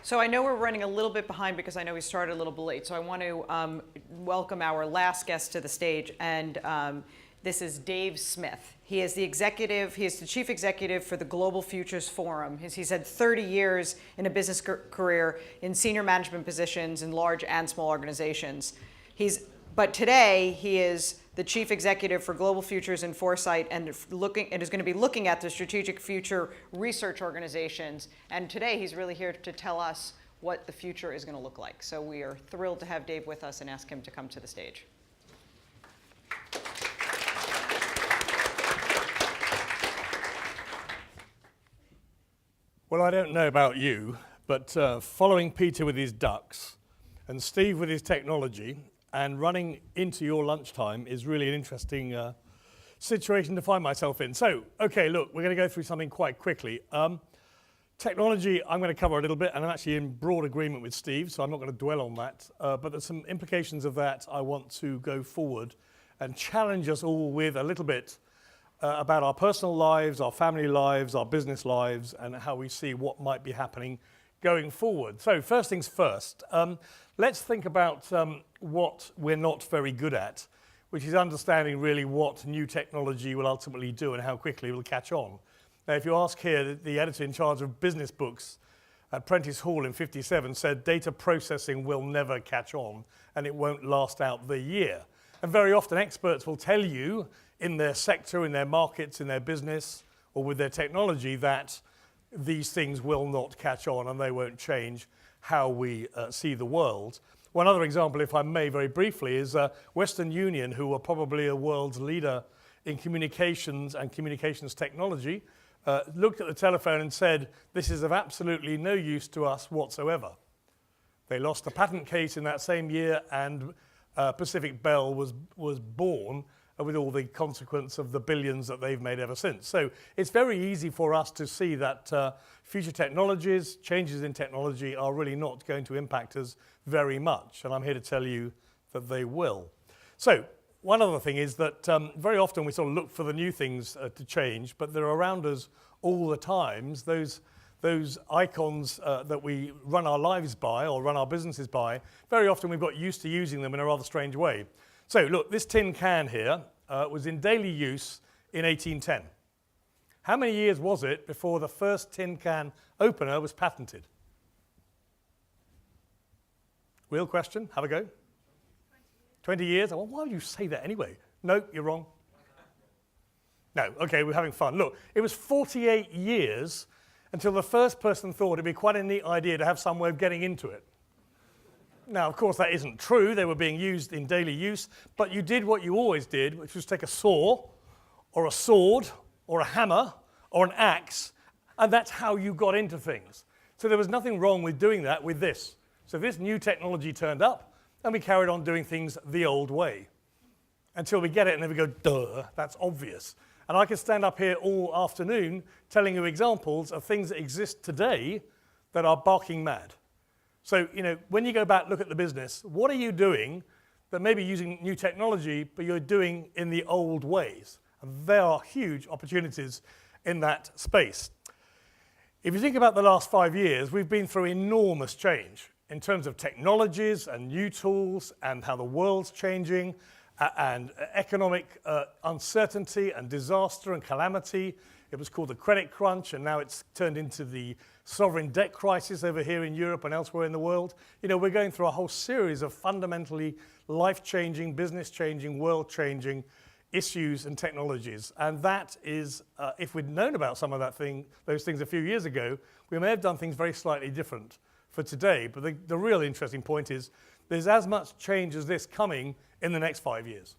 So I know we're running a little bit behind because I know we started a little bit late. So I want to welcome our last guest to the stage, and this is Dave Smith. He is the chief executive for the Global Futures Forum. He's had 30 years in a business career in senior management positions in large and small organizations. But today he is the chief executive for Global Futures and Foresight, and is going to be looking at the strategic future research organizations. And today he's really here to tell us what the future is going to look like. So we are thrilled to have Dave with us and ask him to come to the stage. Well, I don't know about you, but following Peter with his ducks and Steve with his technology and running into your lunchtime is really an interesting situation to find myself in. So, okay, look, we're going to go through something quite quickly. Technology, I'm going to cover a little bit, and I'm actually in broad agreement with Steve, so I'm not going to dwell on that. But there's some implications of that I want to go forward and challenge us all with a little bit about our personal lives, our family lives, our business lives, and how we see what might be happening going forward. So first things first, let's think about what we're not very good at, which is understanding really what new technology will ultimately do and how quickly it will catch on. Now, if you ask here, the editor in charge of business books at Prentice Hall in '57 said data processing will never catch on and it won't last out the year. And very often experts will tell you in their sector, in their markets, in their business, or with their technology that these things will not catch on and they won't change how we see the world. One other example, if I may, very briefly, is Western Union, who are probably a world's leader in communications and communications technology, looked at the telephone and said, this is of absolutely no use to us whatsoever. They lost a patent case in that same year, and Pacific Bell was born with all the consequence of the billions that they've made ever since. So it's very easy for us to see that future technologies, changes in technology are really not going to impact us very much. And I'm here to tell you that they will. So one other thing is that very often we sort of look for the new things to change, but they're around us all the time. Those icons that we run our lives by or run our businesses by, very often we've got used to using them in a rather strange way. So look, this tin can here was in daily use in 1810. How many years was it before the first tin can opener was patented? Real question, have a go. 20 years? Well, why would you say that anyway? No, you're wrong. No, okay, we're having fun. Look, it was 48 years until the first person thought it'd be quite a neat idea to have some way of getting into it. Now, of course, that isn't true. They were being used in daily use, but you did what you always did, which was take a saw or a sword or a hammer or an axe, and that's how you got into things. So there was nothing wrong with doing that with this. So this new technology turned up, and we carried on doing things the old way until we get it, and then we go, duh, that's obvious. And I could stand up here all afternoon telling you examples of things that exist today that are barking mad. So, when you go back, look at the business, what are you doing that may be using new technology, but you're doing in the old ways? And there are huge opportunities in that space. If you think about the last 5 years, we've been through enormous change in terms of technologies and new tools and how the world's changing and economic uncertainty and disaster and calamity. It was called the credit crunch, and now it's turned into the sovereign debt crisis over here in Europe and elsewhere in the world. We're going through a whole series of fundamentally life-changing, business-changing, world-changing issues and technologies. And that is, if we'd known about some of those things a few years ago, we may have done things very slightly different for today. But the real interesting point is there's as much change as this coming in the next 5 years.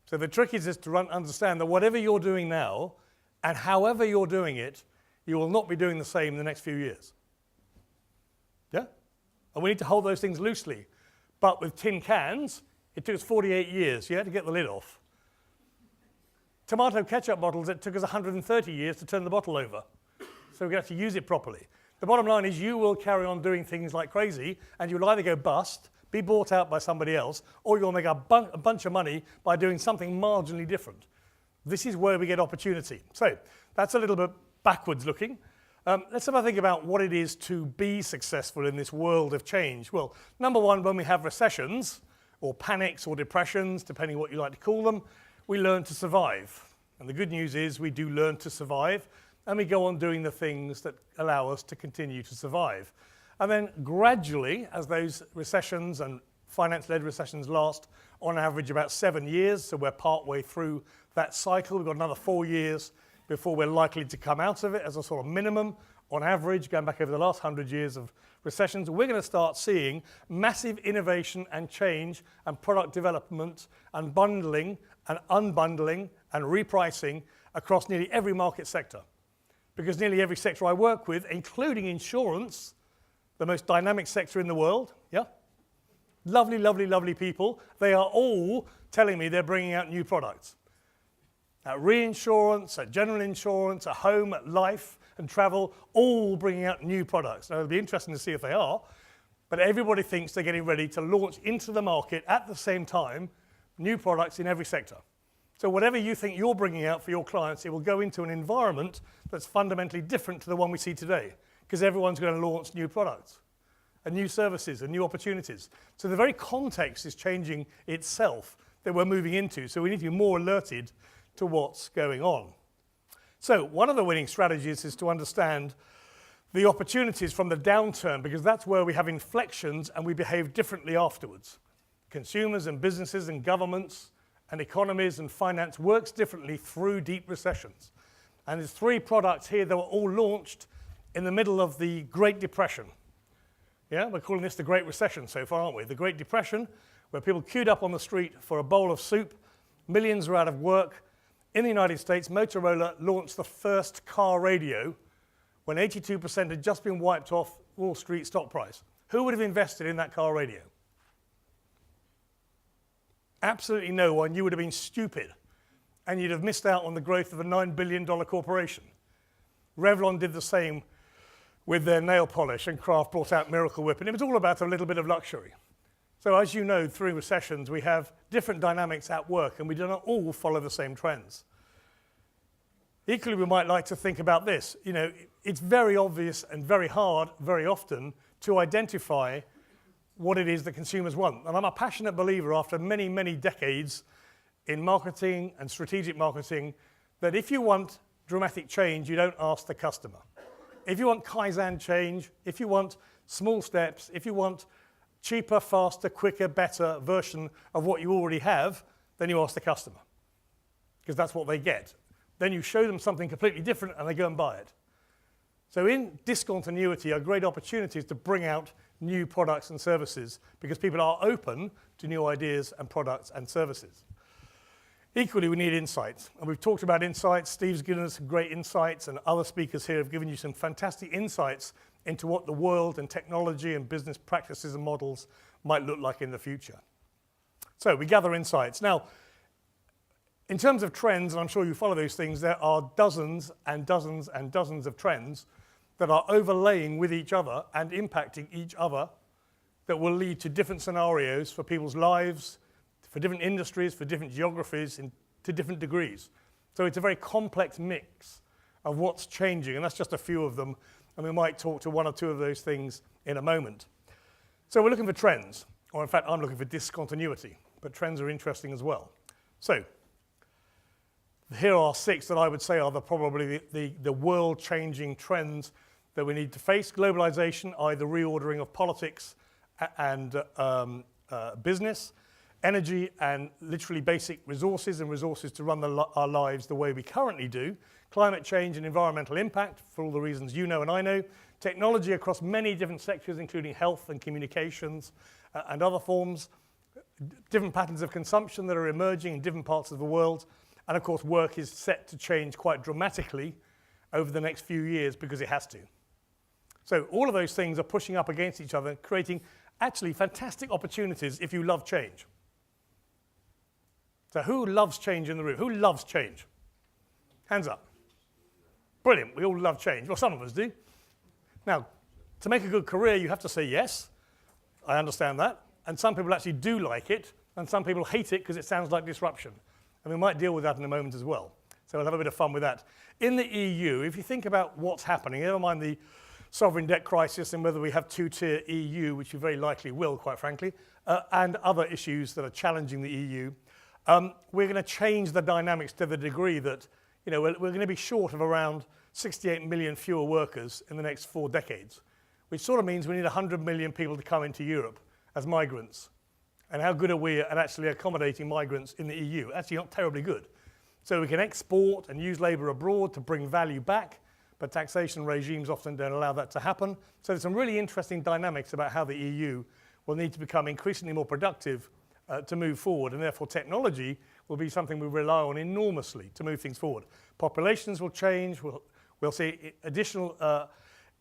So the trick is just to understand that whatever you're doing now, and however you're doing it, you will not be doing the same in the next few years. Yeah? And we need to hold those things loosely. But with tin cans, it took us 48 years, to get the lid off. Tomato ketchup bottles, it took us 130 years to turn the bottle over. So we have to use it properly. The bottom line is you will carry on doing things like crazy, and you'll either go bust, be bought out by somebody else, or you'll make a bunch of money by doing something marginally different. This is where we get opportunity. So that's a little bit backwards looking. Let's have a think about what it is to be successful in this world of change. Well, number one, when we have recessions, or panics, or depressions, depending what you like to call them, we learn to survive. And the good news is we do learn to survive, and we go on doing the things that allow us to continue to survive. And then gradually, as those recessions and finance-led recessions last on average about 7 years, so we're partway through that cycle, we've got another 4 years before we're likely to come out of it as a sort of minimum on average, going back over the last 100 years of recessions, we're going to start seeing massive innovation and change and product development and bundling and unbundling and repricing across nearly every market sector. Because nearly every sector I work with, including insurance, the most dynamic sector in the world, yeah? Lovely, lovely, lovely people. They are all telling me they're bringing out new products. At reinsurance, at general insurance, at home, at life and travel, all bringing out new products. Now, it'll be interesting to see if they are, but everybody thinks they're getting ready to launch into the market at the same time new products in every sector. So whatever you think you're bringing out for your clients, it will go into an environment that's fundamentally different to the one we see today, because everyone's going to launch new products and new services and new opportunities. So the very context is changing itself that we're moving into, so we need to be more alerted to what's going on. So one of the winning strategies is to understand the opportunities from the downturn, because that's where we have inflections and we behave differently afterwards. Consumers and businesses and governments and economies and finance works differently through deep recessions. And there's 3 products here that were all launched in the middle of the Great Depression. Yeah, we're calling this the Great Recession so far, aren't we? The Great Depression, where people queued up on the street for a bowl of soup, millions were out of work. In the United States, Motorola launched the first car radio when 82% had just been wiped off Wall Street stock price. Who would have invested in that car radio? Absolutely no one. You would have been stupid, and you'd have missed out on the growth of a $9 billion corporation. Revlon did the same with their nail polish, and Kraft brought out Miracle Whip, and it was all about a little bit of luxury. So as you know, through recessions, we have different dynamics at work, and we do not all follow the same trends. Equally, we might like to think about this. You know, it's very obvious and very hard, very often, to identify what it is that consumers want. And I'm a passionate believer, after many, many decades in marketing and strategic marketing, that if you want dramatic change, you don't ask the customer. If you want Kaizen change, if you want small steps, if you want cheaper, faster, quicker, better version of what you already have, then you ask the customer, because that's what they get. Then you show them something completely different and they go and buy it. So in discontinuity are great opportunities to bring out new products and services, because people are open to new ideas and products and services. Equally, we need insights. And we've talked about insights. Steve's given us some great insights, and other speakers here have given you some fantastic insights into what the world and technology and business practices and models might look like in the future. So we gather insights. Now, in terms of trends, and I'm sure you follow those things, there are dozens and dozens and dozens of trends that are overlaying with each other and impacting each other that will lead to different scenarios for people's lives, for different industries, for different geographies, to different degrees. So it's a very complex mix of what's changing, and that's just a few of them, and we might talk to one or two of those things in a moment. So we're looking for trends, or in fact, I'm looking for discontinuity, but trends are interesting as well. So here are 6 that I would say are probably the world-changing trends that we need to face. Globalization, i.e. the reordering of politics and business. Energy and literally basic resources and resources to run our lives the way we currently do. Climate change and environmental impact, for all the reasons you know and I know. Technology across many different sectors, including health and communications and other forms. Different patterns of consumption that are emerging in different parts of the world. And of course, work is set to change quite dramatically over the next few years because it has to. So all of those things are pushing up against each other, creating actually fantastic opportunities if you love change. So who loves change in the room? Who loves change? Hands up. Brilliant. We all love change. Well, some of us do. Now, to make a good career, you have to say yes. I understand that. And some people actually do like it, and some people hate it because it sounds like disruption. And we might deal with that in a moment as well. So we'll have a bit of fun with that. In the EU, if you think about what's happening, never mind the sovereign debt crisis and whether we have two-tier EU, which we very likely will, quite frankly, and other issues that are challenging the EU, we're going to change the dynamics to the degree that we're going to be short of around 68 million fewer workers in the next 4 decades, which sort of means we need 100 million people to come into Europe as migrants. And how good are we at actually accommodating migrants in the EU? Actually not terribly good. So we can export and use labour abroad to bring value back, but taxation regimes often don't allow that to happen. So there's some really interesting dynamics about how the EU will need to become increasingly more productive to move forward, and therefore technology will be something we rely on enormously to move things forward. Populations will change, we'll see additional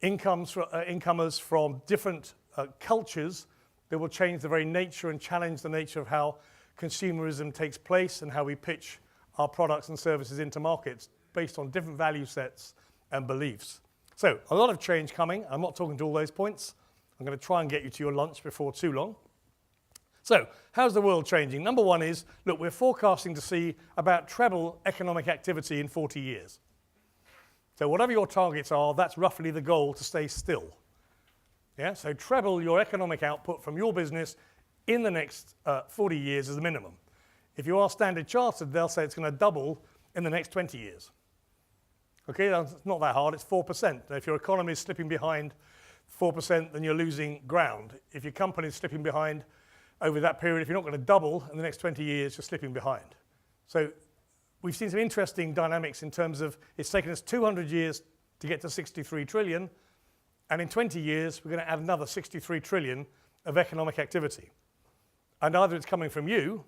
incomers from different cultures that will change the very nature and challenge the nature of how consumerism takes place and how we pitch our products and services into markets based on different value sets and beliefs. So a lot of change coming. I'm not talking to all those points. I'm going to try and get you to your lunch before too long. So how's the world changing? Number one is, look, we're forecasting to see about treble economic activity in 40 years. So whatever your targets are, that's roughly the goal, to stay still. Yeah, so treble your economic output from your business in the next 40 years as a minimum. If you are Standard Chartered, they'll say it's going to double in the next 20 years. Okay, that's not that hard, it's 4%. Now, if your economy is slipping behind 4%, then you're losing ground. If your company is slipping behind over that period, if you're not going to double in the next 20 years, you're slipping behind. So we've seen some interesting dynamics in terms of it's taken us 200 years to get to 63 trillion, and in 20 years, we're going to add another 63 trillion of economic activity. And either it's coming from you,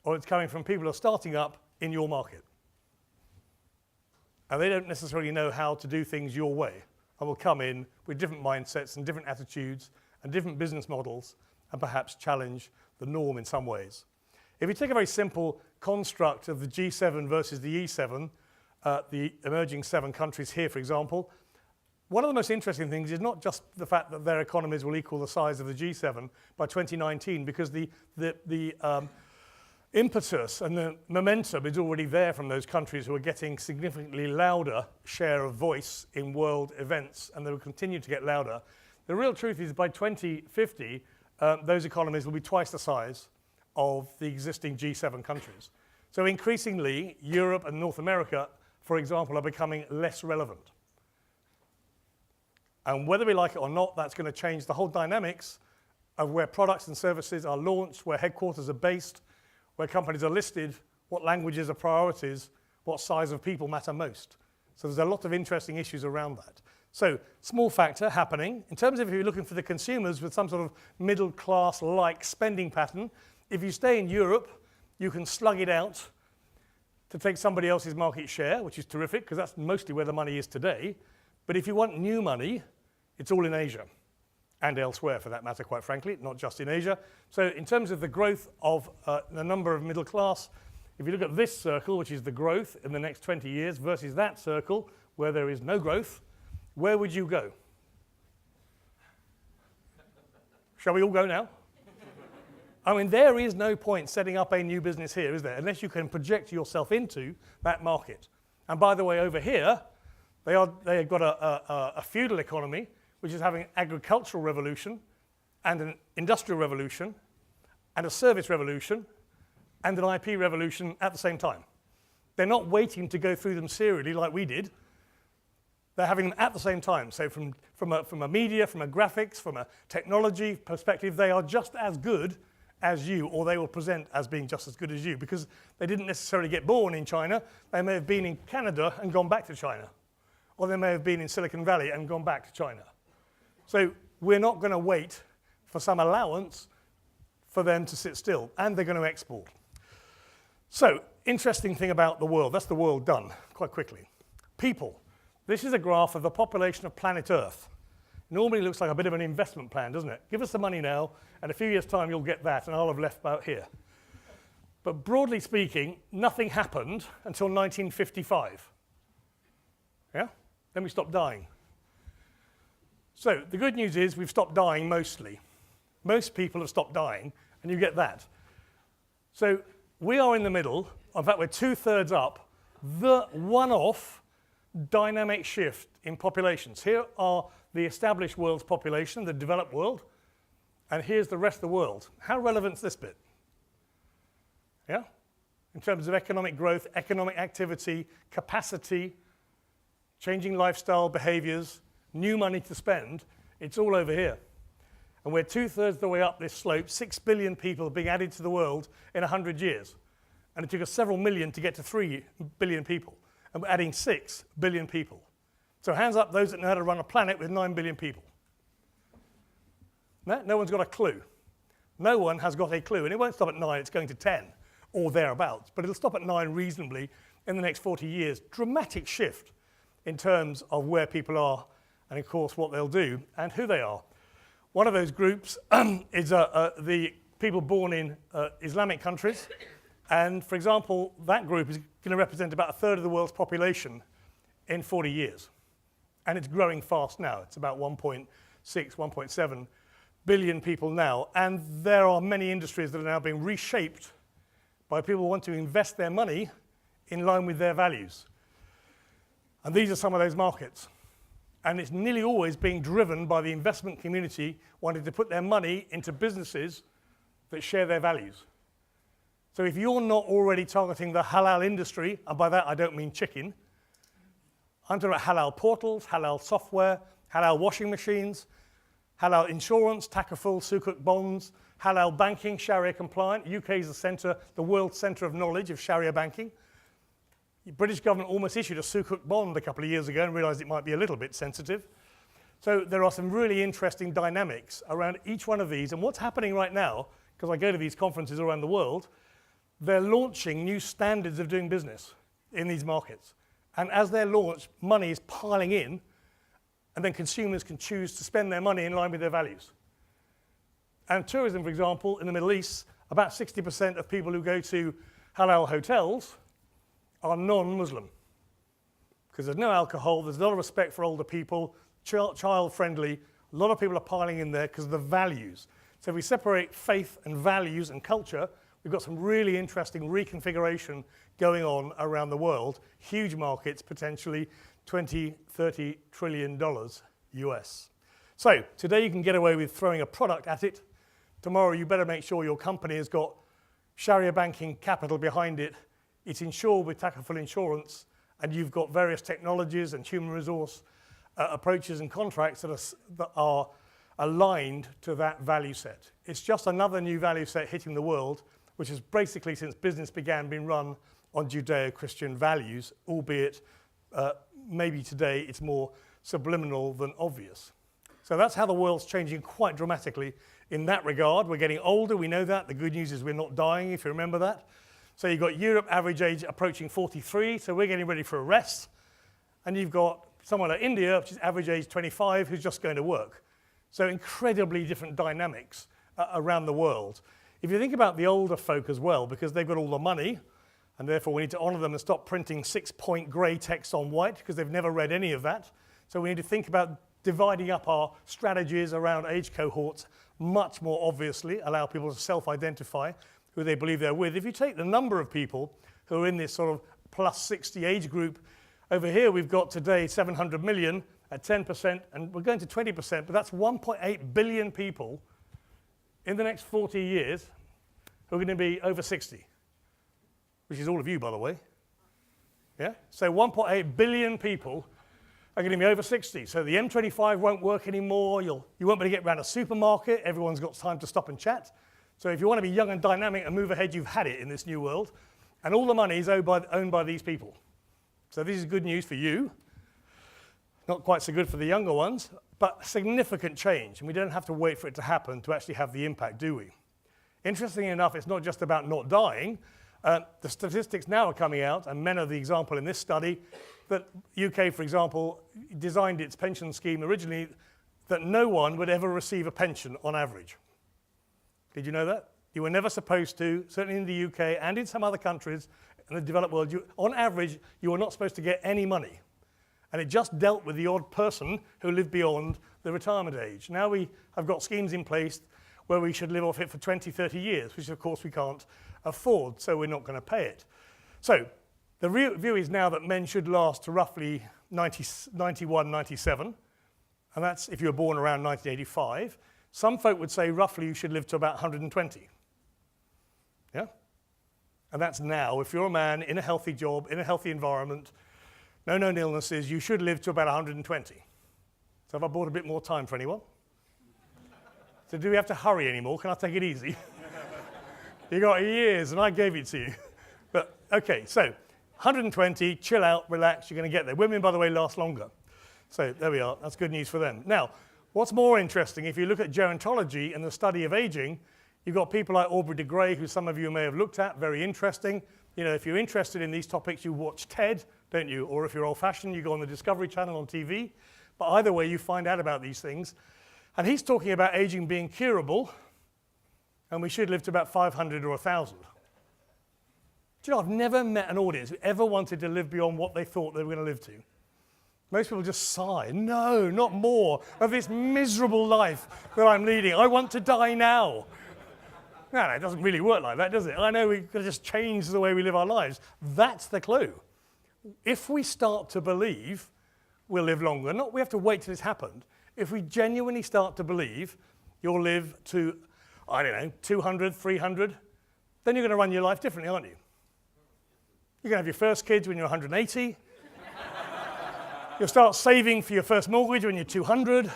or it's coming from people who are starting up in your market. And they don't necessarily know how to do things your way, and will come in with different mindsets and different attitudes and different business models, and perhaps challenge the norm in some ways. If you take a very simple construct of the G7 versus the E7, the emerging 7 countries here, for example, one of the most interesting things is not just the fact that their economies will equal the size of the G7 by 2019, because the impetus and the momentum is already there from those countries who are getting significantly louder share of voice in world events, and they will continue to get louder. The real truth is by 2050, those economies will be twice the size of the existing G7 countries. So increasingly, Europe and North America, for example, are becoming less relevant. And whether we like it or not, that's going to change the whole dynamics of where products and services are launched, where headquarters are based, where companies are listed, what languages are priorities, what size of people matter most. So there's a lot of interesting issues around that. So small factor happening. In terms of if you're looking for the consumers with some sort of middle class-like spending pattern, if you stay in Europe, you can slug it out to take somebody else's market share, which is terrific, because that's mostly where the money is today. But if you want new money, it's all in Asia, and elsewhere for that matter, quite frankly, not just in Asia. So in terms of the growth of the number of middle class, if you look at this circle, which is the growth in the next 20 years, versus that circle, where there is no growth, where would you go? Shall we all go now? I mean, there is no point setting up a new business here, is there? Unless you can project yourself into that market. And by the way, over here, they have got a feudal economy, which is having an agricultural revolution, and an industrial revolution, and a service revolution, and an IP revolution at the same time. They're not waiting to go through them serially like we did. They're having them at the same time. So from a media, from a graphics, from a technology perspective, they are just as good as you, or they will present as being just as good as you, because they didn't necessarily get born in China. They may have been in Canada and gone back to China. Or they may have been in Silicon Valley and gone back to China. So we're not going to wait for some allowance for them to sit still, and they're going to export. So, interesting thing about the world, that's the world done, quite quickly. People. This is a graph of the population of planet Earth. Normally looks like a bit of an investment plan, doesn't it? Give us the money now, and a few years' time you'll get that, and I'll have left about here. But broadly speaking, nothing happened until 1955. Yeah? Then we stopped dying. So the good news is we've stopped dying mostly. Most people have stopped dying, and you get that. So we are in the middle. In fact, we're 2/3 up the one-off dynamic shift in populations. Here are the established world's population, the developed world, and here's the rest of the world. How relevant is this bit? Yeah? In terms of economic growth, economic activity, capacity, changing lifestyle behaviors, new money to spend, it's all over here. And we're 2/3 of the way up this slope, 6 billion people being added to the world in 100 years. And it took us several million to get to 3 billion people. And we're adding 6 billion people. So hands up those that know how to run a planet with 9 billion people. No one's got a clue. No one has got a clue. And it won't stop at 9, it's going to 10 or thereabouts. But it'll stop at 9 reasonably in the next 40 years. Dramatic shift in terms of where people are and, of course, what they'll do and who they are. One of those groups is the people born in Islamic countries. And, for example, that group is going to represent about 1/3 of the world's population in 40 years. And it's growing fast now. It's about 1.6, 1.7 billion people now. And there are many industries that are now being reshaped by people who want to invest their money in line with their values. And these are some of those markets. And it's nearly always being driven by the investment community wanting to put their money into businesses that share their values. So if you're not already targeting the halal industry, and by that I don't mean chicken, I'm talking about halal portals, halal software, halal washing machines, halal insurance, takaful, sukuk bonds, halal banking, Sharia compliant. UK is the world centre of knowledge of Sharia banking. The British government almost issued a sukuk bond a couple of years ago and realised it might be a little bit sensitive. So there are some really interesting dynamics around each one of these. And what's happening right now, because I go to these conferences around the world, they're launching new standards of doing business in these markets. And as they're launched, money is piling in, and then consumers can choose to spend their money in line with their values. And tourism, for example, in the Middle East, about 60% of people who go to halal hotels are non-Muslim. Because there's no alcohol, there's a lot of respect for older people, child-friendly. A lot of people are piling in there because of the values. So if we separate faith and values and culture, we've got some really interesting reconfiguration going on around the world. Huge markets, potentially $20, $30 trillion US. So today you can get away with throwing a product at it. Tomorrow you better make sure your company has got Sharia banking capital behind it. It's insured with takaful insurance, and you've got various technologies and human resource approaches and contracts that are aligned to that value set. It's just another new value set hitting the world, which has basically, since business began, been run on Judeo-Christian values, albeit maybe today it's more subliminal than obvious. So that's how the world's changing quite dramatically in that regard. We're getting older, we know that. The good news is we're not dying, if you remember that. So you've got Europe average age approaching 43, so we're getting ready for a rest. And you've got someone like India, which is average age 25, who's just going to work. So incredibly different dynamics around the world. If you think about the older folk as well, because they've got all the money, and therefore we need to honour them and stop printing 6-point grey text on white, because they've never read any of that. So we need to think about dividing up our strategies around age cohorts much more obviously, allow people to self-identify who they believe they're with. If you take the number of people who are in this sort of plus 60 age group, over here we've got today 700 million at 10%, and we're going to 20%, but that's 1.8 billion people in the next 40 years who are going to be over 60, which is all of you, by the way. Yeah? So 1.8 billion people are going to be over 60. So the M25 won't work anymore. You won't be able to get around a supermarket. Everyone's got time to stop and chat. So if you want to be young and dynamic and move ahead, you've had it in this new world. And all the money is owned by these people. So this is good news for you. Not quite so good for the younger ones, but significant change. And we don't have to wait for it to happen to actually have the impact, do we? Interestingly enough, it's not just about not dying. The statistics now are coming out, and men are the example in this study, that UK, for example, designed its pension scheme originally that no one would ever receive a pension on average. Did you know that? You were never supposed to, certainly in the UK and in some other countries in the developed world, on average, you were not supposed to get any money. And it just dealt with the odd person who lived beyond the retirement age. Now we have got schemes in place where we should live off it for 20, 30 years, which of course we can't afford, so we're not going to pay it. So The real view is now that men should last to roughly 91, 97, and that's if you were born around 1985. Some folk would say roughly you should live to about 120. Yeah? And that's now. If you're a man in a healthy job, in a healthy environment, no known illnesses, you should live to about 120. So have I bought a bit more time for anyone? So do we have to hurry anymore? Can I take it easy? You got years, and I gave it to you. But, okay, so 120, chill out, relax, you're going to get there. Women, by the way, last longer. So there we are. That's good news for them. Now, what's more interesting, if you look at gerontology and the study of aging, you've got people like Aubrey de Grey, who some of you may have looked at, very interesting. You know, if you're interested in these topics, you watch TED, don't you? Or if you're old-fashioned, you go on the Discovery Channel on TV. But either way, you find out about these things. And he's talking about aging being curable, and we should live to about 500 or 1,000. Do you know, I've never met an audience who ever wanted to live beyond what they thought they were going to live to. Most people just sigh, no, not more of this miserable life that I'm leading. I want to die now. No, it doesn't really work like that, does it? I know we've got to just change the way we live our lives. That's the clue. If we start to believe we'll live longer, not we have to wait till it's happened. If we genuinely start to believe you'll live to, I don't know, 200, 300, then you're going to run your life differently, aren't you? You're going to have your first kids when you're 180. You'll start saving for your first mortgage when you're 200.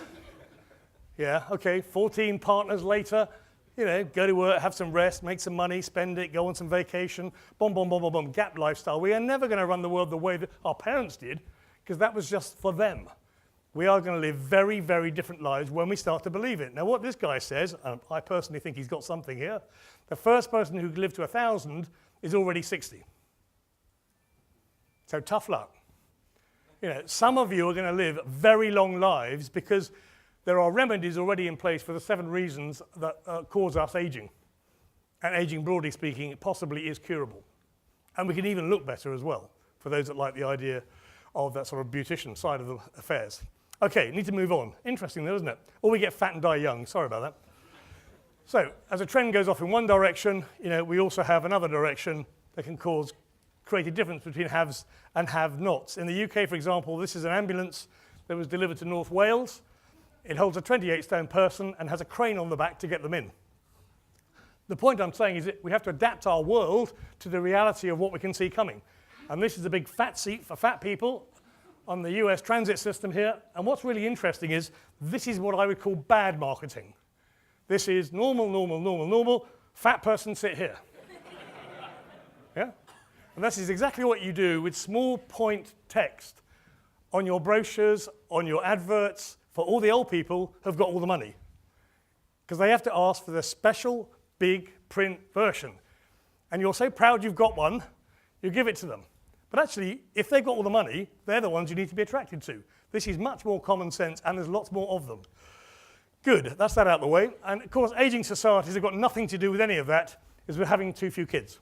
Yeah, okay, 14 partners later. You know, go to work, have some rest, make some money, spend it, go on some vacation, boom, boom, boom, boom, boom, gap lifestyle. We are never going to run the world the way that our parents did, because that was just for them. We are going to live very, very different lives when we start to believe it. Now, what this guy says, and I personally think he's got something here, the first person who lived to 1,000 is already 60. So tough luck. You know, some of you are going to live very long lives because there are remedies already in place for the 7 reasons that cause us aging. And aging, broadly speaking, possibly is curable. And we can even look better as well, for those that like the idea of that sort of beautician side of the affairs. Okay, need to move on. Interesting though, isn't it? Or we get fat and die young. Sorry about that. So, as a trend goes off in one direction, you know, we also have another direction that can create a difference between haves and have-nots. In the UK, for example, this is an ambulance that was delivered to North Wales. It holds a 28-stone person and has a crane on the back to get them in. The point I'm saying is that we have to adapt our world to the reality of what we can see coming. And this is a big fat seat for fat people on the US transit system here. And what's really interesting is this is what I would call bad marketing. This is normal, normal, normal, normal. Fat person, sit here. Yeah? And this is exactly what you do with small point text on your brochures, on your adverts, for all the old people who've got all the money. Because they have to ask for the special big print version. And you're so proud you've got one, you give it to them. But actually, if they've got all the money, they're the ones you need to be attracted to. This is much more common sense, and there's lots more of them. Good, that's that out of the way. And of course, aging societies have got nothing to do with any of that, is we're having too few kids,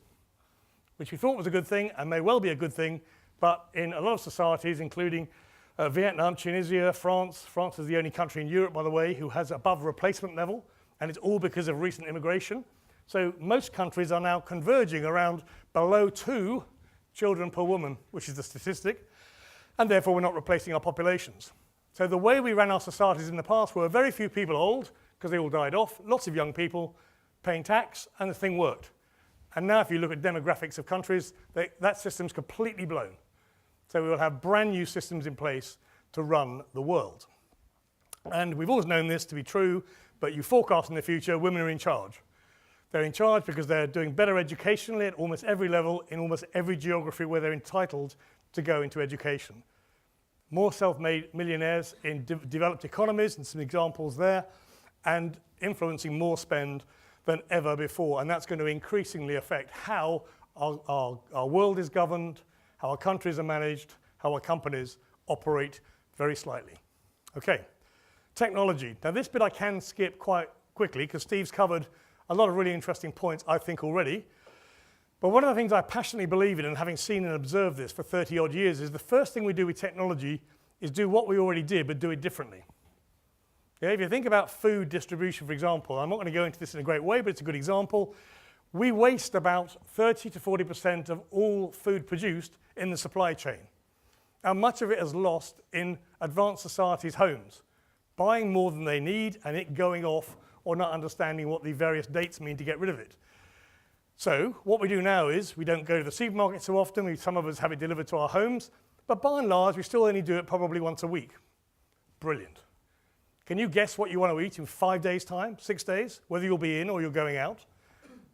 which we thought was a good thing, and may well be a good thing, but in a lot of societies, including Vietnam, Tunisia, France. France is the only country in Europe, by the way, who has above replacement level, and it's all because of recent immigration. So most countries are now converging around below 2 children per woman, which is the statistic, and therefore we're not replacing our populations. So the way we ran our societies in the past were very few people old, because they all died off, lots of young people paying tax, and the thing worked. And now if you look at demographics of countries, that system's completely blown. So we will have brand new systems in place to run the world. And we've always known this to be true, but you forecast in the future, women are in charge. They're in charge because they're doing better educationally at almost every level, in almost every geography where they're entitled to go into education. More self-made millionaires in developed economies, and some examples there, and influencing more spend than ever before. And that's going to increasingly affect how our world is governed, how our countries are managed, how our companies operate very slightly. Okay, technology. Now this bit I can skip quite quickly because Steve's covered a lot of really interesting points, I think, already. But one of the things I passionately believe in, and having seen and observed this for 30 odd years, is the first thing we do with technology is do what we already did, but do it differently. Yeah, if you think about food distribution, for example, I'm not going to go into this in a great way, but it's a good example. We waste about 30 to 40% of all food produced in the supply chain. And much of it is lost in advanced societies' homes, buying more than they need and it going off or not understanding what the various dates mean to get rid of it. So what we do now is we don't go to the supermarket so often. Some of us have it delivered to our homes. But by and large, we still only do it probably once a week. Brilliant. Can you guess what you want to eat in 5 days' time, 6 days, whether you'll be in or you're going out?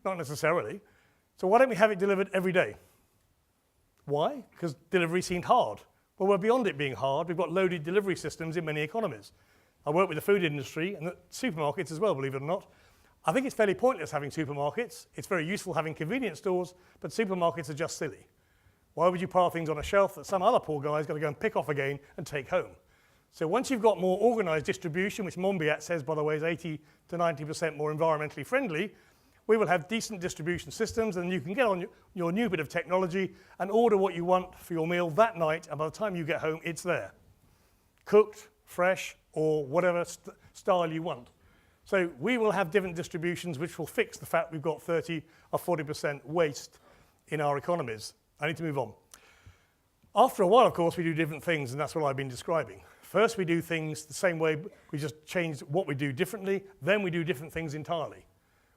Not necessarily. So why don't we have it delivered every day? Why? Because delivery seemed hard. Well, we're beyond it being hard. We've got loaded delivery systems in many economies. I work with the food industry and the supermarkets as well, believe it or not. I think it's fairly pointless having supermarkets. It's very useful having convenience stores, but supermarkets are just silly. Why would you pile things on a shelf that some other poor guy's got to go and pick off again and take home? So once you've got more organized distribution, which Monbiot says, by the way, is 80 to 90% more environmentally friendly, we will have decent distribution systems, and you can get on your new bit of technology and order what you want for your meal that night, and by the time you get home, it's there. Cooked, fresh, or whatever style you want. So we will have different distributions which will fix the fact we've got 30 or 40% waste in our economies. I need to move on. After a while, of course, we do different things, and that's what I've been describing. First, we do things the same way. We just change what we do differently. Then we do different things entirely.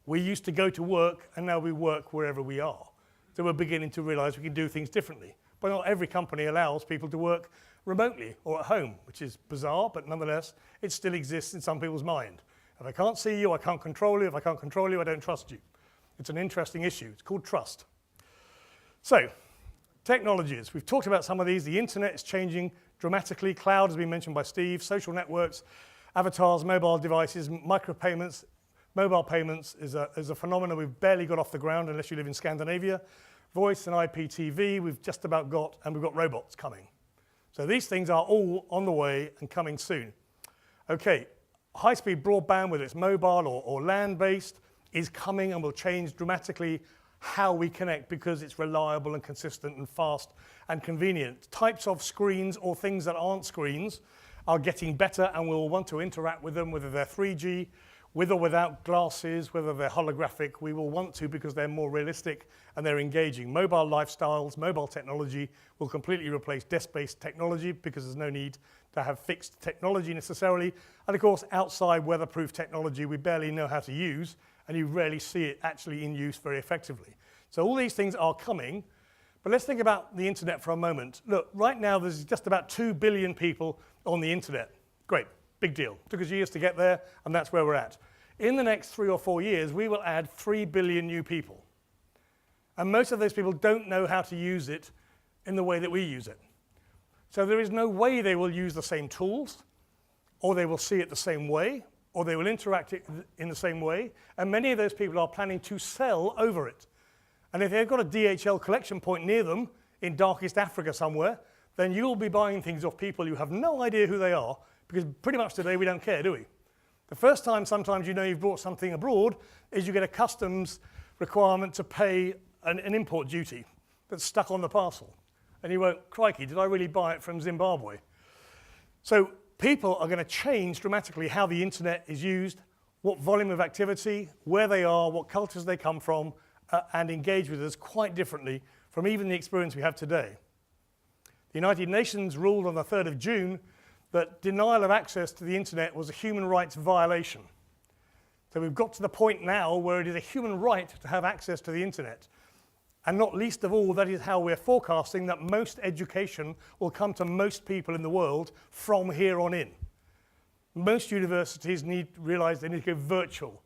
We used to go to work, and now we work wherever we are. So we're beginning to realize we can do things differently. But not every company allows people to work remotely or at home, which is bizarre, but nonetheless, it still exists in some people's mind. If I can't see you, I can't control you. If I can't control you, I don't trust you. It's an interesting issue. It's called trust. So, technologies. We've talked about some of these. The internet is changing dramatically. Cloud has been mentioned by Steve. Social networks, avatars, mobile devices, micropayments. Mobile payments is a phenomenon we've barely got off the ground unless you live in Scandinavia. Voice and IPTV we've just about got, and we've got robots coming. So these things are all on the way and coming soon. Okay, high-speed broadband, whether it's mobile or land-based, is coming and will change dramatically how we connect because it's reliable and consistent and fast and convenient. Types of screens or things that aren't screens are getting better, and we'll want to interact with them, whether they're 3G, with or without glasses, whether they're holographic. We will want to because they're more realistic and they're engaging. Mobile lifestyles, mobile technology will completely replace desk-based technology because there's no need to have fixed technology necessarily. And of course, outside weatherproof technology we barely know how to use, and you rarely see it actually in use very effectively. So all these things are coming, but let's think about the internet for a moment. Look, right now there's just about 2 billion people on the internet. Great, big deal. Took us years to get there, and that's where we're at. In the next 3 or 4 years, we will add 3 billion new people. And most of those people don't know how to use it in the way that we use it. So there is no way they will use the same tools, or they will see it the same way, or they will interact it in the same way. And many of those people are planning to sell over it. And if they've got a DHL collection point near them in darkest Africa somewhere, then you'll be buying things off people you have no idea who they are, because pretty much today we don't care, do we? The first time sometimes you know you've brought something abroad is you get a customs requirement to pay an import duty that's stuck on the parcel. And you won't, crikey, did I really buy it from Zimbabwe? So people are going to change dramatically how the internet is used, what volume of activity, where they are, what cultures they come from, and engage with us quite differently from even the experience we have today. The United Nations ruled on the 3rd of June that denial of access to the internet was a human rights violation. So we've got to the point now where it is a human right to have access to the internet. And not least of all, that is how we're forecasting that most education will come to most people in the world from here on in. Most universities realize they need to go virtual.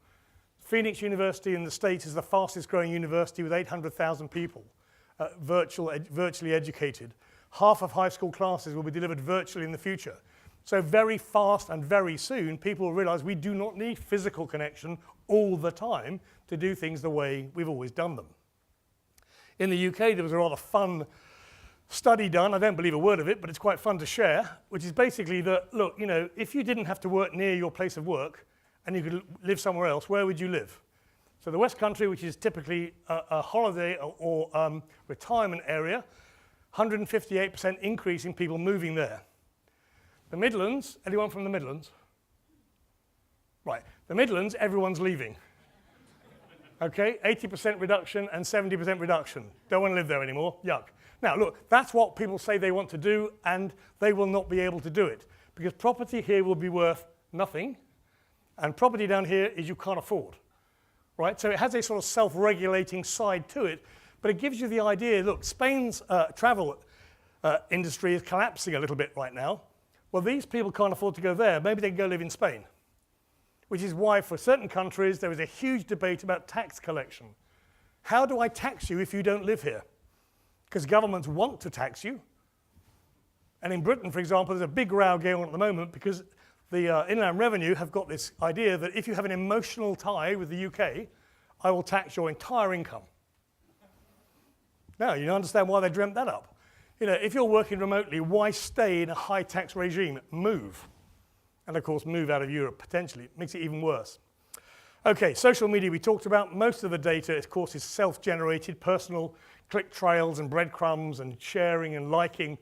Phoenix University in the States is the fastest growing university with 800,000 people virtually educated. Half of high school classes will be delivered virtually in the future. So very fast and very soon, people will realize we do not need physical connection all the time to do things the way we've always done them. In the UK, there was a rather fun study done. I don't believe a word of it, but it's quite fun to share, which is basically that, look, you know, if you didn't have to work near your place of work and you could live somewhere else, where would you live? So the West Country, which is typically a holiday or retirement area, 158% increase in people moving there. The Midlands, anyone from the Midlands? Right, the Midlands, everyone's leaving. Okay, 80% reduction and 70% reduction. Don't want to live there anymore, yuck. Now look, that's what people say they want to do, and they will not be able to do it, because property here will be worth nothing, and property down here is you can't afford, right? So it has a sort of self-regulating side to it, but it gives you the idea, look, Spain's travel industry is collapsing a little bit right now. Well, these people can't afford to go there. Maybe they can go live in Spain, which is why for certain countries there is a huge debate about tax collection. How do I tax you if you don't live here? Because governments want to tax you. And in Britain, for example, there's a big row going on at the moment because the Inland Revenue have got this idea that if you have an emotional tie with the UK, I will tax your entire income. Now, you understand why they dreamt that up. You know, if you're working remotely, why stay in a high tax regime? Move. And of course, move out of Europe, potentially. It makes it even worse. Okay, social media we talked about. Most of the data, of course, is self-generated, personal click trails and breadcrumbs and sharing and liking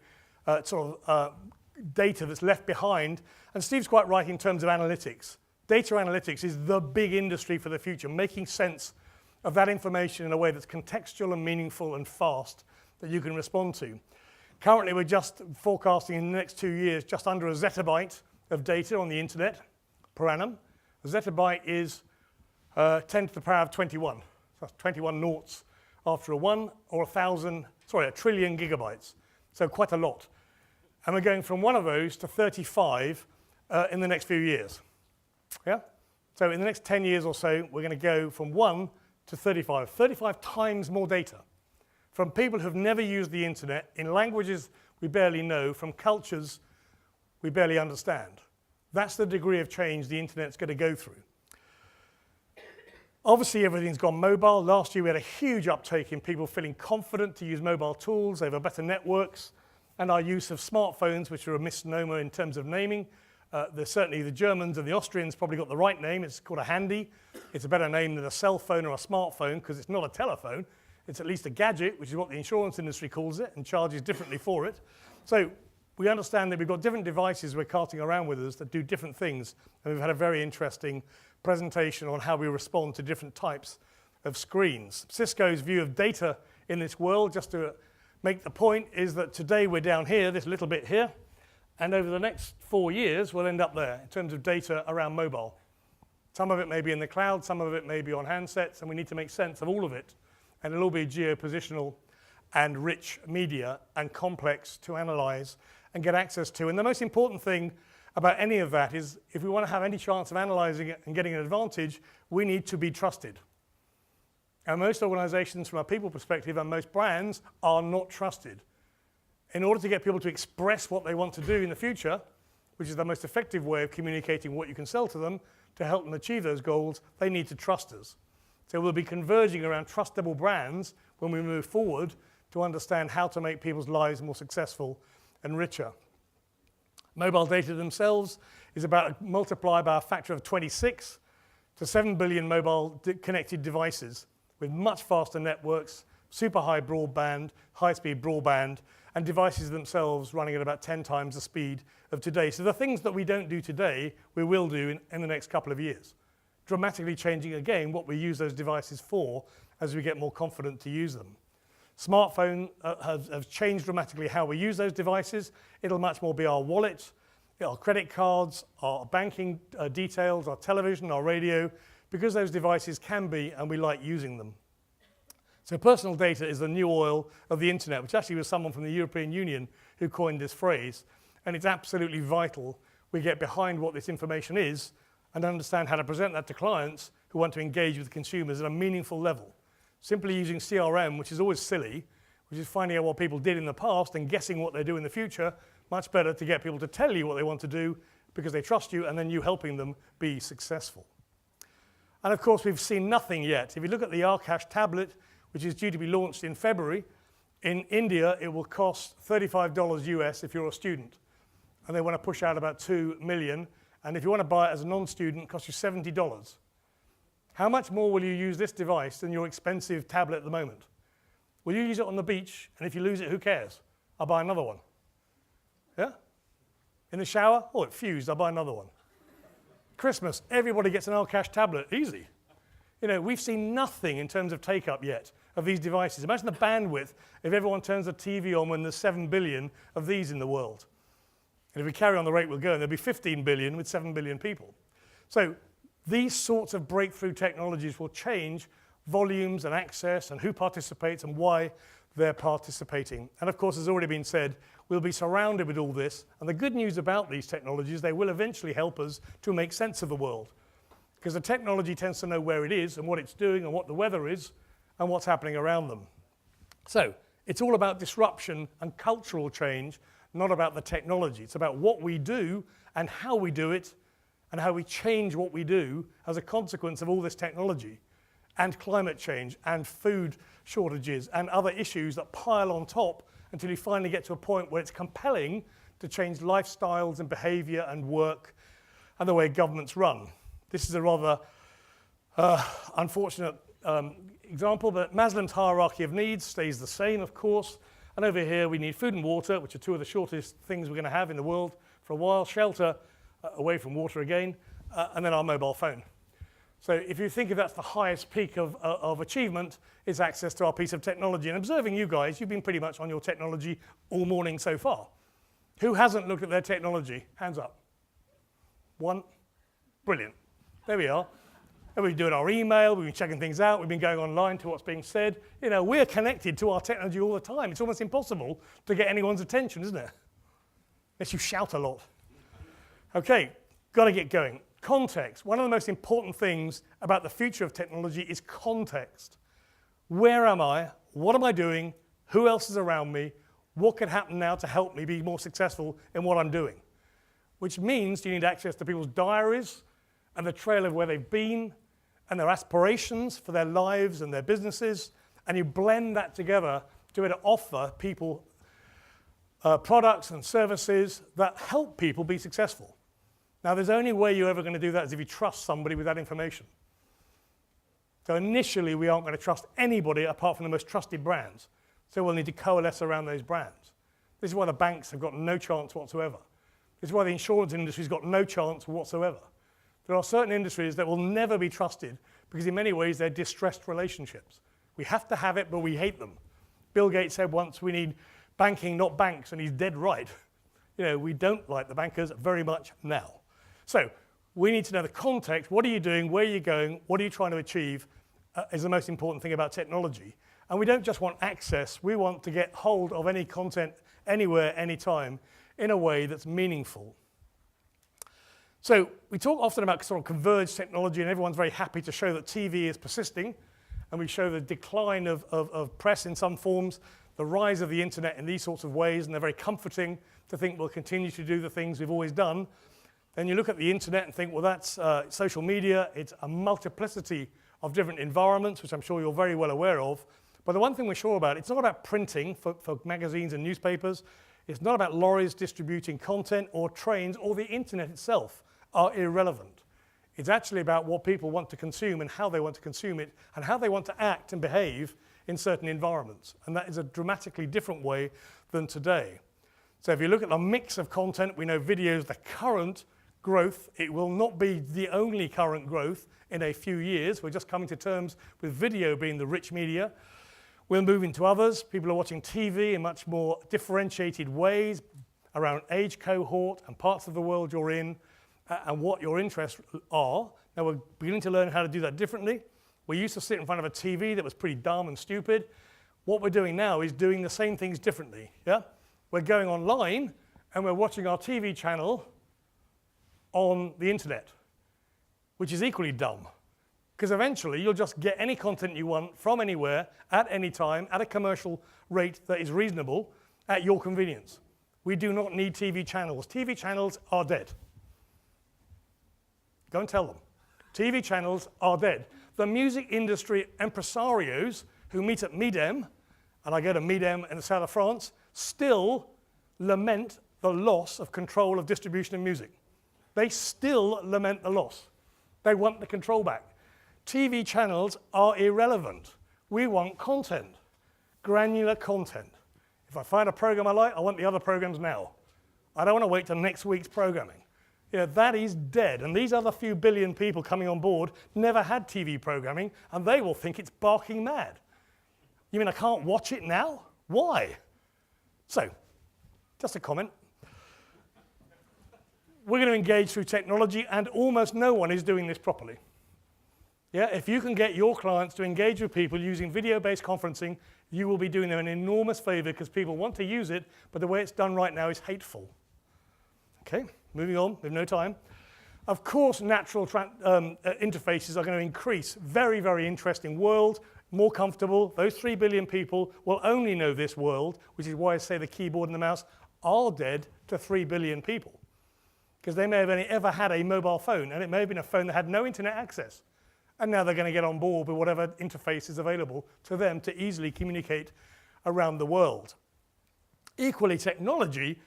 data that's left behind. And Steve's quite right in terms of analytics. Data analytics is the big industry for the future, making sense of that information in a way that's contextual and meaningful and fast that you can respond to. Currently, we're just forecasting in the next 2 years just under a zettabyte of data on the internet per annum. A zettabyte is 10 to the power of 21. So that's 21 noughts after a 1 or a trillion gigabytes. So quite a lot. And we're going from one of those to 35 in the next few years. Yeah? So in the next 10 years or so, we're going to go from 1 to 35. 35 times more data from people who've never used the internet in languages we barely know, from cultures we barely understand. That's the degree of change the internet's going to go through. Obviously, everything's gone mobile. Last year, we had a huge uptake in people feeling confident to use mobile tools. They have better networks, and our use of smartphones, which are a misnomer in terms of naming. Certainly, the Germans and the Austrians probably got the right name. It's called a handy. It's a better name than a cell phone or a smartphone because it's not a telephone. It's at least a gadget, which is what the insurance industry calls it, and charges differently for it. So we understand that we've got different devices we're carting around with us that do different things, and we've had a very interesting presentation on how we respond to different types of screens. Cisco's view of data in this world, just to make the point, is that today we're down here, this little bit here, and over the next 4 years we'll end up there in terms of data around mobile. Some of it may be in the cloud, some of it may be on handsets, and we need to make sense of all of it. And it'll all be geopositional and rich media and complex to analyze and get access to. And the most important thing about any of that is if we want to have any chance of analyzing it and getting an advantage, we need to be trusted. And most organizations from a people perspective and most brands are not trusted. In order to get people to express what they want to do in the future, which is the most effective way of communicating what you can sell to them to help them achieve those goals, they need to trust us. So we'll be converging around trustable brands when we move forward to understand how to make people's lives more successful and richer. Mobile data themselves is about multiplied by a factor of 26 to 7 billion mobile connected devices with much faster networks, super high broadband, high-speed broadband, and devices themselves running at about 10 times the speed of today. So the things that we don't do today, we will do in the next couple of years, dramatically changing again what we use those devices for as we get more confident to use them. Smartphone have changed dramatically how we use those devices. It'll much more be our wallet, our credit cards, our banking details, our television, our radio, because those devices can be, and we like using them. So personal data is the new oil of the internet, which actually was someone from the European Union who coined this phrase. And it's absolutely vital we get behind what this information is and understand how to present that to clients who want to engage with consumers at a meaningful level. Simply using CRM, which is always silly, which is finding out what people did in the past and guessing what they do in the future, much better to get people to tell you what they want to do because they trust you and then you helping them be successful. And of course, we've seen nothing yet. If you look at the Arcash tablet, which is due to be launched in February, in India, it will cost $35 US if you're a student. And they want to push out about 2 million. And if you want to buy it as a non-student, it costs you $70. How much more will you use this device than your expensive tablet at the moment? Will you use it on the beach? And if you lose it, who cares? I'll buy another one. Yeah? In the shower? Oh, it fused. I'll buy another one. Christmas, everybody gets an Arcash tablet. Easy. You know, we've seen nothing in terms of take-up yet of these devices. Imagine the bandwidth if everyone turns the TV on when there's 7 billion of these in the world. And if we carry on the rate we're going, there'll be 15 billion with 7 billion people. So these sorts of breakthrough technologies will change volumes and access and who participates and why they're participating. And of course, as already been said, we'll be surrounded with all this. And the good news about these technologies, they will eventually help us to make sense of the world. Because the technology tends to know where it is and what it's doing and what the weather is and what's happening around them. So it's all about disruption and cultural change, not about the technology. It's about what we do and how we do it and how we change what we do as a consequence of all this technology and climate change and food shortages and other issues that pile on top until you finally get to a point where it's compelling to change lifestyles and behavior and work and the way governments run. This is a rather unfortunate example, but Maslow's hierarchy of needs stays the same, of course. And over here, we need food and water, which are two of the shortest things we're going to have in the world for a while, shelter, away from water again, and then our mobile phone. So if you think if that's the highest peak of achievement, it's access to our piece of technology. And observing you guys, you've been pretty much on your technology all morning so far. Who hasn't looked at their technology? Hands up. One. Brilliant. There we are. And we've been doing our email, we've been checking things out, we've been going online to what's being said. You know, we're connected to our technology all the time. It's almost impossible to get anyone's attention, isn't it? Unless you shout a lot. Okay, got to get going. Context. One of the most important things about the future of technology is context. Where am I? What am I doing? Who else is around me? What could happen now to help me be more successful in what I'm doing? Which means you need access to people's diaries and the trail of where they've been and their aspirations for their lives and their businesses, and you blend that together to be able to offer people products and services that help people be successful. Now, there's only way you're ever going to do that is if you trust somebody with that information. So initially, we aren't going to trust anybody apart from the most trusted brands. So we'll need to coalesce around those brands. This is why the banks have got no chance whatsoever. This is why the insurance industry's got no chance whatsoever. There are certain industries that will never be trusted because in many ways they're distressed relationships. We have to have it, but we hate them. Bill Gates said once, we need banking, not banks, and he's dead right. You know, we don't like the bankers very much now. So we need to know the context. What are you doing? Where are you going? What are you trying to achieve is the most important thing about technology. And we don't just want access. We want to get hold of any content anywhere, anytime, in a way that's meaningful. So we talk often about sort of converged technology, and everyone's very happy to show that TV is persisting, and we show the decline of press in some forms, the rise of the internet in these sorts of ways, and they're very comforting to think we'll continue to do the things we've always done. Then you look at the internet and think, well, that's social media. It's a multiplicity of different environments, which I'm sure you're very well aware of. But the one thing we're sure about, it's not about printing for magazines and newspapers. It's not about lorries distributing content or trains or the internet itself are irrelevant. It's actually about what people want to consume and how they want to consume it and how they want to act and behave in certain environments. And that is a dramatically different way than today. So if you look at the mix of content, we know video is the current growth. It will not be the only current growth in a few years. We're just coming to terms with video being the rich media. We'll move into others. People are watching TV in much more differentiated ways around age cohort and parts of the world you're in and what your interests are. Now we're beginning to learn how to do that differently. We used to sit in front of a TV that was pretty dumb and stupid. What we're doing now is doing the same things differently. Yeah? We're going online and we're watching our TV channel on the internet, which is equally dumb. Because eventually you'll just get any content you want from anywhere, at any time, at a commercial rate that is reasonable, at your convenience. We do not need TV channels. TV channels are dead. Go and tell them. TV channels are dead. The music industry impresarios who meet at Midem, and I go to Midem in the south of France, still lament the loss of control of distribution of music. They still lament the loss. They want the control back. TV channels are irrelevant. We want content, granular content. If I find a program I like, I want the other programs now. I don't want to wait till next week's programming. that is dead. And these other few billion people coming on board never had TV programming, and they will think it's barking mad. You mean I can't watch it now? Why? So, just a comment. We're going to engage through technology, and almost no one is doing this properly. Yeah, if you can get your clients to engage with people using video-based conferencing, you will be doing them an enormous favor because people want to use it, but the way it's done right now is hateful. Okay, moving on, we have no time. Of course, natural interfaces are going to increase. Very, very interesting world, more comfortable. Those 3 billion people will only know this world, which is why I say the keyboard and the mouse are dead to 3 billion people. Because they may have only ever had a mobile phone, and it may have been a phone that had no internet access. And now they're going to get on board with whatever interface is available to them to easily communicate around the world. Equally, technology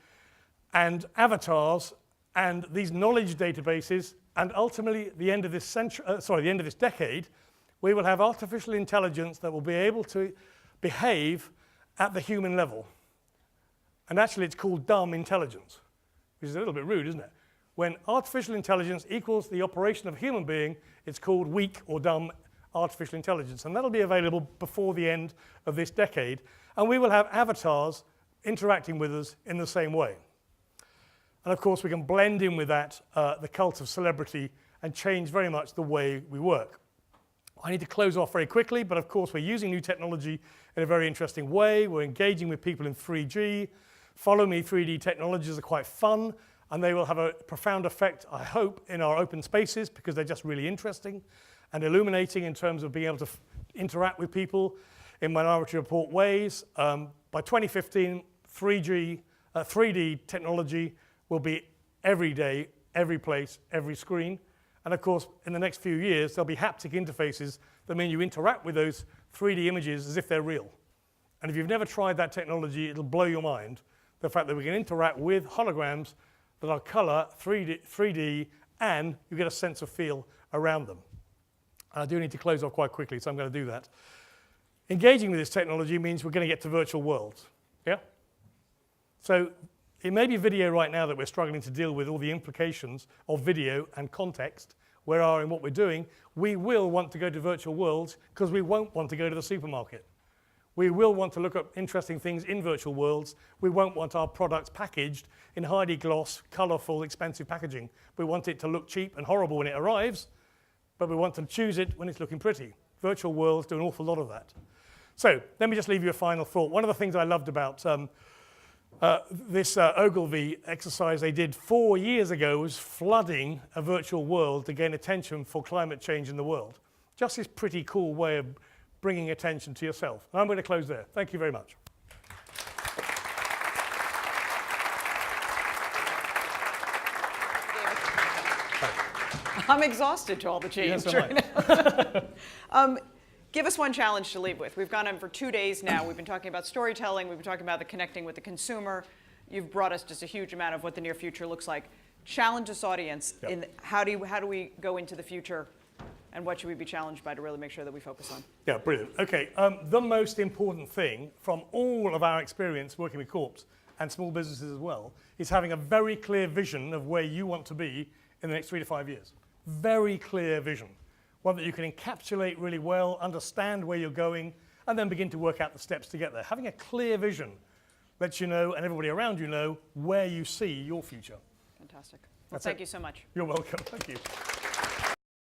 and avatars and these knowledge databases, and ultimately the end of this the end of this decade, we will have artificial intelligence that will be able to behave at the human level. And actually, it's called dumb intelligence, which is a little bit rude, isn't it? When artificial intelligence equals the operation of a human being, it's called weak or dumb artificial intelligence. And that'll be available before the end of this decade. And we will have avatars interacting with us in the same way. And of course, we can blend in with that the cult of celebrity and change very much the way we work. I need to close off very quickly, but of course, we're using new technology in a very interesting way. We're engaging with people in 3G. Follow Me 3D technologies are quite fun, and they will have a profound effect, I hope, in our open spaces because they're just really interesting and illuminating in terms of being able to interact with people in Minority Report ways. By 2015, 3D technology will be every day, every place, every screen. And of course, in the next few years, there'll be haptic interfaces that mean you interact with those 3D images as if they're real. And if you've never tried that technology, it'll blow your mind, the fact that we can interact with holograms that are color, 3D, and you get a sense of feel around them. And I do need to close off quite quickly, so I'm going to do that. Engaging with this technology means we're going to get to virtual worlds. Yeah? So it may be video right now that we're struggling to deal with all the implications of video and context, where are in what we're doing. We will want to go to virtual worlds because we won't want to go to the supermarket. We will want to look at interesting things in virtual worlds. We won't want our products packaged in highly gloss, colorful, expensive packaging. We want it to look cheap and horrible when it arrives, but we want to choose it when it's looking pretty. Virtual worlds do an awful lot of that. So let me just leave you a final thought. One of the things I loved about this Ogilvy exercise they did 4 years ago was flooding a virtual world to gain attention for climate change in the world. Just this pretty cool way of bringing attention to yourself. And I'm going to close there. Thank you very much. I'm exhausted to all the change. Yes, right now. Give us one challenge to leave with. We've gone on for 2 days now. We've been talking about storytelling. We've been talking about the connecting with the consumer. You've brought us just a huge amount of what the near future looks like. Challenge this audience. Yep. In how do we go into the future, and what should we be challenged by to really make sure that we focus on? Yeah, brilliant. Okay, the most important thing from all of our experience working with corps and small businesses as well is having a very clear vision of where you want to be in the next 3 to 5 years. Very clear vision. One that you can encapsulate really well, understand where you're going, and then begin to work out the steps to get there. Having a clear vision lets you know, and everybody around you know, where you see your future. Fantastic. Well, thank you so much. You're welcome. Thank you.